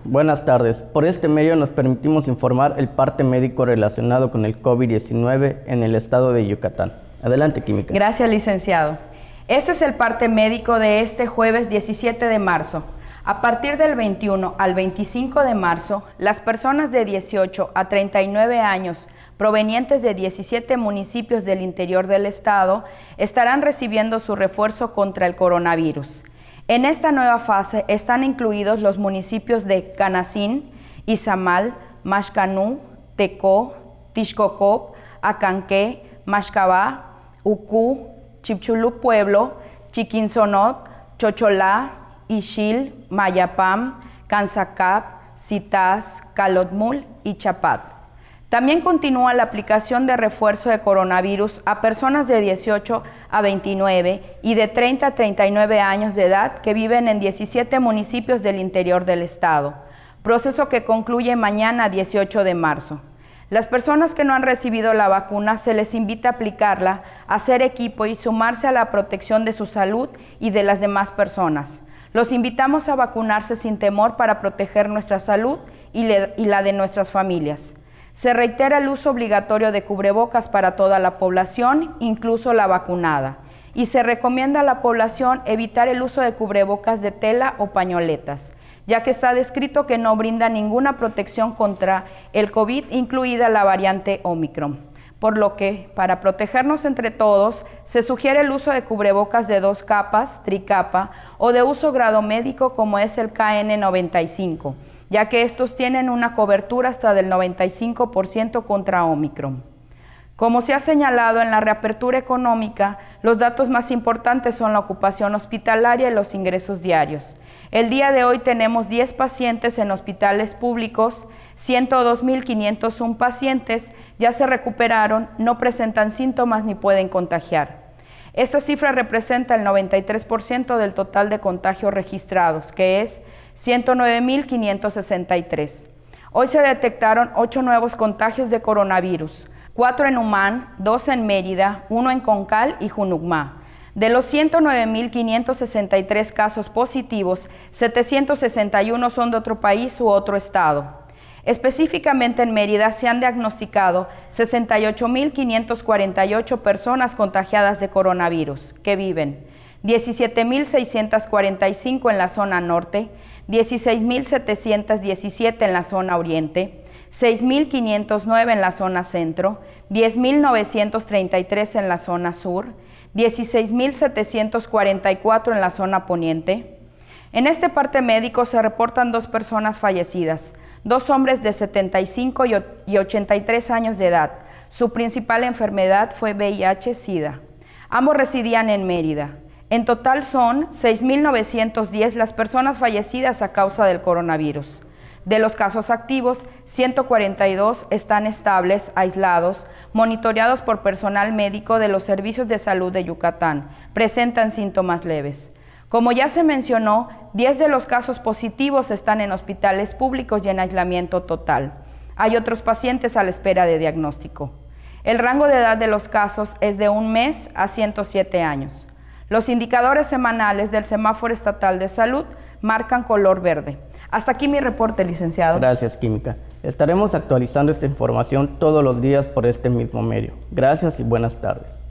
Buenas tardes. Por este medio nos permitimos informar el parte médico relacionado con el COVID-19 en el estado de Yucatán. Adelante, Química. Gracias, licenciado. Este es el parte médico de este jueves 17 de marzo. A partir del 21 al 25 de marzo, las personas de 18 a 39 años provenientes de 17 municipios del interior del estado estarán recibiendo su refuerzo contra el coronavirus. En esta nueva fase están incluidos los municipios de Canacín, Izamal, Maxcanú, Tecó, Tixcocop, Acanqué, Maxcabá, Ucú, Chipchulú Pueblo, Chiquinzonot, Chocholá, Ixil, Mayapam, Canzacap, Citás, Calotmul y Chapat. También continúa la aplicación de refuerzo de coronavirus a personas de 18 a 29 y de 30 a 39 años de edad que viven en 17 municipios del interior del estado, proceso que concluye mañana 18 de marzo. Las personas que no han recibido la vacuna se les invita a aplicarla, hacer equipo y sumarse a la protección de su salud y de las demás personas. Los invitamos a vacunarse sin temor para proteger nuestra salud y la de nuestras familias. Se reitera el uso obligatorio de cubrebocas para toda la población, incluso la vacunada, y se recomienda a la población evitar el uso de cubrebocas de tela o pañoletas, ya que está descrito que no brinda ninguna protección contra el COVID, incluida la variante Omicron. Por lo que, para protegernos entre todos, se sugiere el uso de cubrebocas de 2 capas, tricapa, o de uso grado médico como es el KN95, ya que estos tienen una cobertura hasta del 95% contra Omicron. Como se ha señalado en la reapertura económica, los datos más importantes son la ocupación hospitalaria y los ingresos diarios. El día de hoy tenemos 10 pacientes en hospitales públicos, 102.501 pacientes ya se recuperaron, no presentan síntomas ni pueden contagiar. Esta cifra representa el 93% del total de contagios registrados, que es 109.563. Hoy se detectaron 8 nuevos contagios de coronavirus, 4 en Humán, 2 en Mérida, 1 en Concal y Junucmá. De los 109.563 casos positivos, 761 son de otro país u otro estado. Específicamente en Mérida se han diagnosticado 68.548 personas contagiadas de coronavirus, que viven 17.645 en la zona norte, 16.717 en la zona oriente, 6.509 en la zona centro, 10.933 en la zona sur, 16.744 en la zona poniente. En este parte médico se reportan 2 personas fallecidas, 2 hombres de 75 y 83 años de edad. Su principal enfermedad fue VIH-Sida. Ambos residían en Mérida. En total son 6.910 las personas fallecidas a causa del coronavirus. De los casos activos, 142 están estables, aislados, monitoreados por personal médico de los servicios de salud de Yucatán. Presentan síntomas leves. Como ya se mencionó, 10 de los casos positivos están en hospitales públicos y en aislamiento total. Hay otros pacientes a la espera de diagnóstico. El rango de edad de los casos es de 1 mes a 107 años. Los indicadores semanales del Semáforo Estatal de Salud marcan color verde. Hasta aquí mi reporte, licenciado. Gracias, Química. Estaremos actualizando esta información todos los días por este mismo medio. Gracias y buenas tardes.